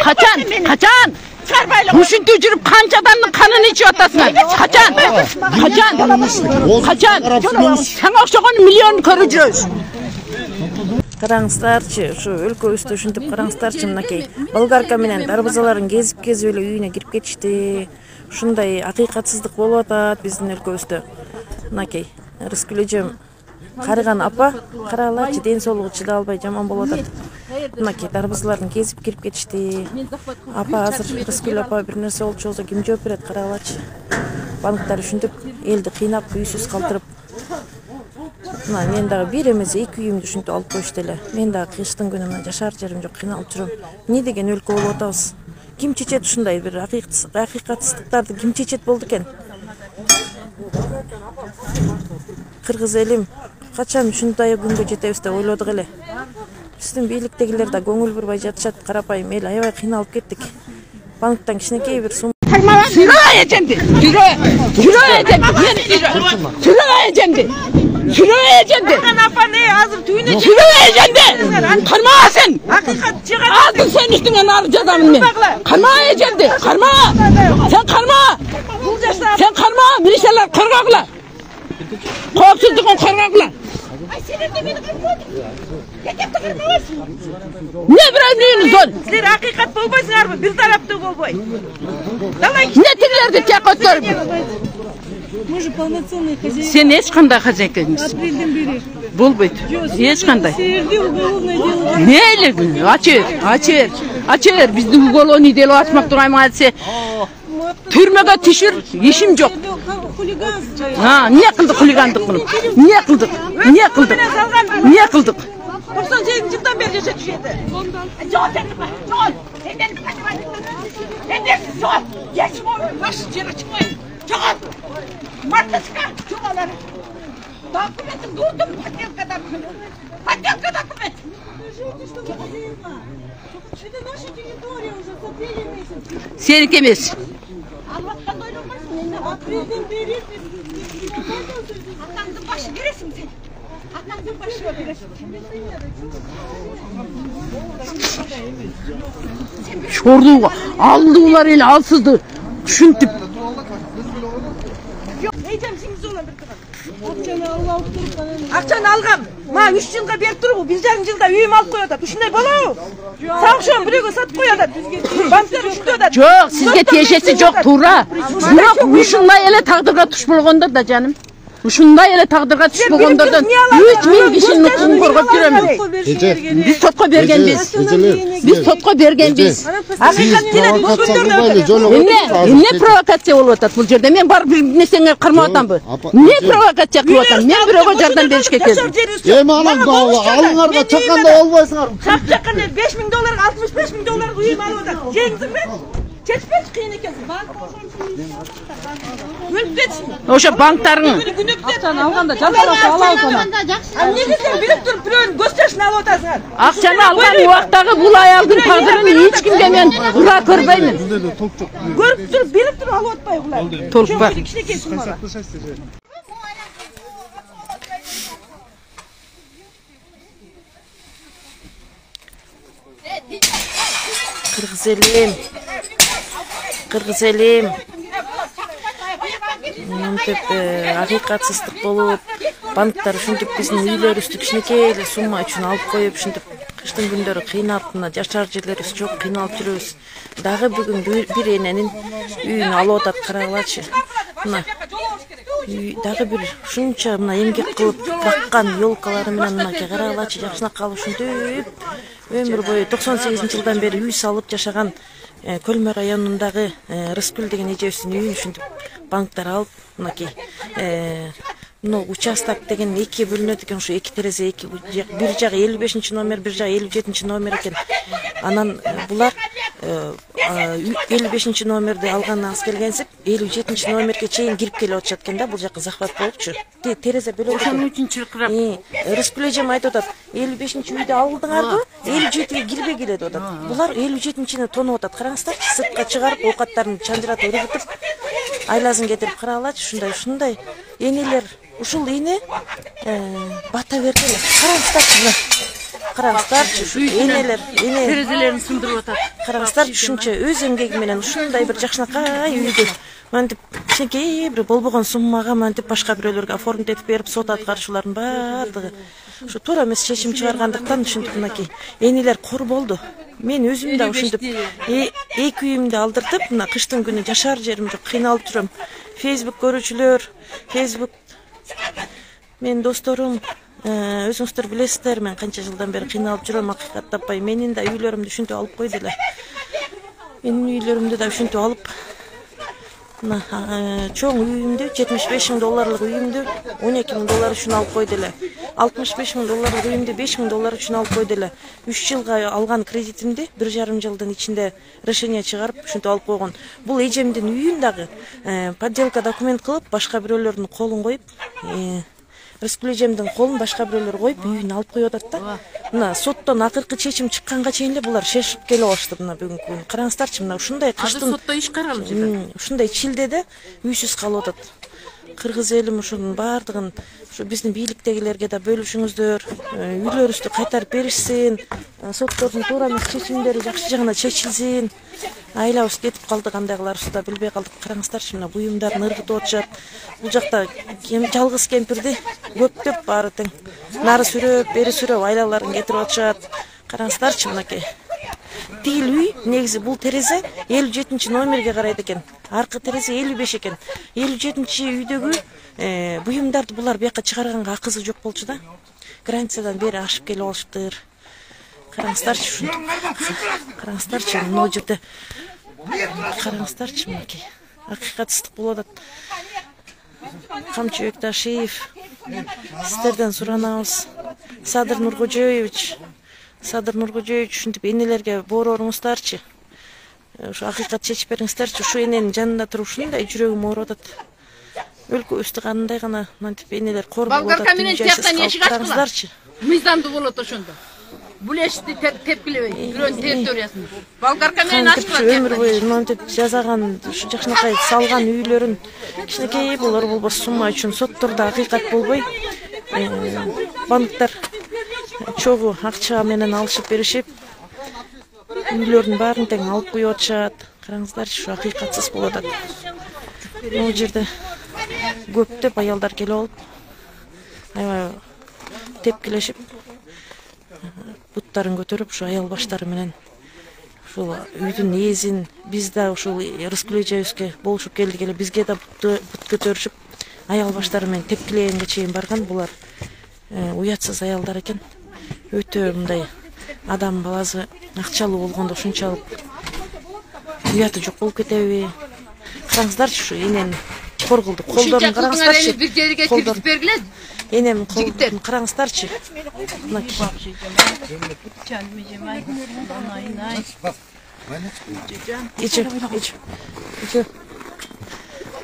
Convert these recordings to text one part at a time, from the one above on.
Kaçan? Müşüntü жүріп қанша адамның қанын ішіп атасың? Kaçan? Sen okşağın milyon körü жүрөсүң. Караңыздарчы, ушу өлкөбүздө ушинтип караңыздарчы, мынакей болгарка менен дарбазаларын кезип эле үйүнө кирип кетишти. Ушундай акыйкатсыздык болуп атат биздин өлкөбүздө. Мынакей Рыскүл эжем карыган апа, карагылачы, ден соолугу чыдай албай жаман болуп атат. Мынакей дарбазаларын кезип кирип кетишти. Апа азыр Рыскүл апа бир нерсе болчу болсо ким жооп берет, карагылачы. Банктар ушинтип элди кыйнап, үйсүз калтырып. Мына мен дагы бир эмес эки үйүмдү ушинтип алып коюшту эле. Мен дагы кыштын күнү мына жашар жерим жок, кыйналып жүрөм. Эмне деген өлкө болуп атабыз? Ким чечет ушундай бир акыйкатсыздыктарды, ким чечет болду экен? Кыргыз элим качан ушундай күнгө жетебиз деп ойлодук эле. Биздин бийликтегилер да көңүл бурбай жатышат, карапайым эл аябай кыйналып кеттик. Банктан кичинекей бир сум. Sürüye ecemdi. Apa ne hazır tüyüne Karma sen. Aldın sen üstüne narcadan ben. Karma ecemdi. Karma. Sen karma. Sen karma. Bir şeyler kargakla. Korksuzluğun kargakla. Ay senin de beni kırmadın. Yakıp da kırmavasın. Ne birazlığınız var? Sizler hakikat bolbaysınlar mı? Bir tarafta bolbay. Ne tillerde tekotlarım? Мы же полноценные хозяева. Sen ешқандай хозяйка емессің. Апрельден бері. Болбайды. Ешқандай. Сіздерде уголовное дело. Нейлі? Açır. Біздің уголовный дело açmak durayım айтса. Türmege tişir, işim yok. Хулиганство. Ne kıldık huligandık bunu? Ne kıldık? 98 yıldan beri yaşa düşüyordu. Çoğal dedim ben. Çoğal. Sen dedim kaçma. Sen dersin çoğal. Geçim olur. Başı yere çıkmayın. Çoğal. Marta çıkar. Çoğaları. Dokumentim durdum. Подделка документ. Это наша территория уже с апреля месяца. Senik emez. Allah'tan doyurmasın. Апрельден бері Atanın başı giresin sen. Atanın başı giresin. Şorduğu aldılar el alsızdı. Şuntip. Heyecanlısınız olan bir kadar. Akçanı Allah oturup bana. Akçanı algam. Ma 3 yılga berip durup, 1,5 yılda üyüm alıp koyuyorlar. Uşunday bolau. Sağışan birege satıp koyuyorlar. Banklar uşutuyorlar. Yok, sizge tiyejesi yok Tuğra. Bırak uşunday ele taqdırga tuş bolgondur da canım. Uşunday ele taqdırga tuş bolgondurdan 3000 kişinin nutqun korgop жүрөмүn. Biz sotko bergen biz. Biz sotko bergen biz. Emne provokatsiya болуп атат бул жерде? Мен барып бир нерсеңе кармап атамбы? Эмне провокация кылып атам? Мен бирөөгө жардам беришке келдим. Эми анан алыңарга чакканда болбойсуңар. Чакканда $5.000, $65.000 үйүм алып атат. Жеңдиңби? Çeşmeç kıyın ekesin. Ölüp geçsin. Oşa banktарың. Akçan alganda жалпылап алау sana. Ne güzel bilip durup bireuni gösterişini alıp otasыңар. Акчаны алган убактагы бул аялдын тагдырын эч кимге мен ура көрбөймүн. Көрүп туруп, билип туруп алып атпай булар. Толкпа. Кичинекей суммага. Кыргыз элим. Мынтип акыйкатсыздык болуп, банктар ушинтип биздин үйлөрүбүздү кичинекей эле сумма үчүн алып коюп, ушинтип кыштын күндөрү кыйнап, мына жашар жерлерибиз жок, кыйналып жүрөбүз. Дагы бүгүн бир эненин үйүн алып атат, карагылачы. Мына дагы бир ушунча мына эмгек кылып баккан ёлкалары менен мынакей карагылачы, жакшынакай калып ушинтип өмүр бою 98-жылдан бери үй салып жашаган Көлмө районундагы Рыскүл деген эжебиздин үйүн ушинтип банктар алып, мынакей участок деген эки бөлүнөт экен, ушу эки терезе, бир жагы 55 номер, бир жагы 57 номер экен. Анан булар 55 номерди алган аз келгенсип 57 номерге чейин кирип келип атышат экен да, бул жакка захват болупчу. Терезе бөлөп Ошон үчүн чыркырап. Рыскүл эжем айтып атат, 55-үйдү алдыңарбы, 57-ге кирбегиле деп атат. Булар 57-ни тонуп атат. Караңыздарчы, сыртка чыгарып, оокаттарын чандыратып ыргытып, айласын кетирип карагылачы, ушундай энелер ушул эне бата берди эле. Караңыздарчы, Караңыздарчы, ушу энелер, терезелерин сындырып атат. Караңыздарчы, ушунча өз эмгеги менен ушундай бир жакшынакай үйдү мынтип кичинекей бир болбогон суммага мынтип башка бирөөлөргө оформить этип берип, сот аткарчулардын баардыгы ушу туура эмес чечим чыгаргандыктан ушинтип мынакей энелер кор болду. Мен өзүм да ушинтип эки үйүмдү алдыртып, мына кыштын күнү жашар жерим жок, кыйналып жүрөм. Facebook көрүүчүлөр, Facebook мен досторум, өзүңүздөр билесиздер, мен канча жылдан бери кыйналып жүрөм, акыйкат таппай. Менин да үйлөрүмдү ушинтип алып койду эле. Менин үйлөрүмдү да ушинтип алып, мына чоң үйүмдү, $75,000 үйүмдү $12,000 үчүн алып койду эле. $65,000 үйүмдү $5,000 үчүн алып койду эле. 3 жылга алган кредитимди 1,5 жылдын ичинде решение чыгарып ушинтип алып койгон. Бул эжемдин үйүн дагы подделка документ кылып, башка бирөөлөрдүн колун коюп, Рыскүл эжемдин колун башка бирөөлөр коюп, үйүн алып коюп атат да. Мына соттон акыркы чечим чыкканга чейин эле булар шешип келип алышты мына бүгүнкү күнү. Караңыздарчы, мына ушундай кыштын Сотто иш каралып жатат. ушундай чилдеде үйсүз калып атат. Кыргыз элим ушунун баардыгын ушу биздин бийликтегилерге да бөлүшүңүздөр, үйлөрүбүздү кайтарып беришсин, соттордун туура эмес чечимдери жакшы жагына чечилсин. Айлабыз кетип калды, кандай кыларыбызды да билбей калдык. Караңыздарчы, мына буюмдарын ыргытып атышат. Бул жакта жалгыз кемпирди көптөп баары тең нары сүрөп, бери сүрөп айлаларын кетирип атышат. Караңыздарчы, мынакей. Тигил үй, негизи бул терезе 57 номерге карайт экен. Аркы терезе 55 экен. 57 үйдөгү буюмдарды булар бияка чыгарганга акысы жок болчу да. Границадан бери ашып келип алышыптыр. Караңыздарчы, ушинтип. Караңыздарчы, мына жерде. Караңыздарчы, мынакей. Акыйкат ыстык болуп атат. Камчы Бекташиев, сиздерден суранабыз. Садыр Нуркожоевич ушинтип энелерге борооруңуздарчы. Ушу акыйкат чечип бериңиздерчи. Ушу эненин жанында туруп ушундай жүрөгүм ооруп атат. Өлкөбүздү кандай гана мынтип энелер кор болуп атат. Балгарка менен тияктан эшик Караңыздарчы. Мыйзамдуу болот ошондо. Бул эшикти тепкилебей, бирөөнүн территориясын. Балгарка менен ачкылат. Өмүр бою мынтип жасаган, ушу жакшынакай салган үйлөрүн кичинекей болбос сумма үчүн соттордо акыйкат болбой, банктар чогуу акча менен алышып беришип, үйлөрдүн баарын тең алып коюп атышат. Караңыздарчы, ушу акыйкатсыз болуп атат. Бул жерде көптөп аялдар келип алып, аябай тепкилешип, буттарын көтөрүп, ушу аял баштары менен ушул үйдүн ээзин биз да ушул Рыскүл эжебизге болушуп келдик эле, бизге да бут көтөрүшүп, аял баштары менен тепкилегенге чейин барган. Булар уятсыз аялдар экен. Өтө мындай адам баласы акчалуу болгондо ушунчалык уяты жок болуп кетеби? Караңыздарчы, ушу энени кор кылдык. Колдорун караңыздарчы. Бир жерге киргизип бергиле. Энем колдорун караңыздарчы. Эже.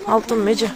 Алтын эже.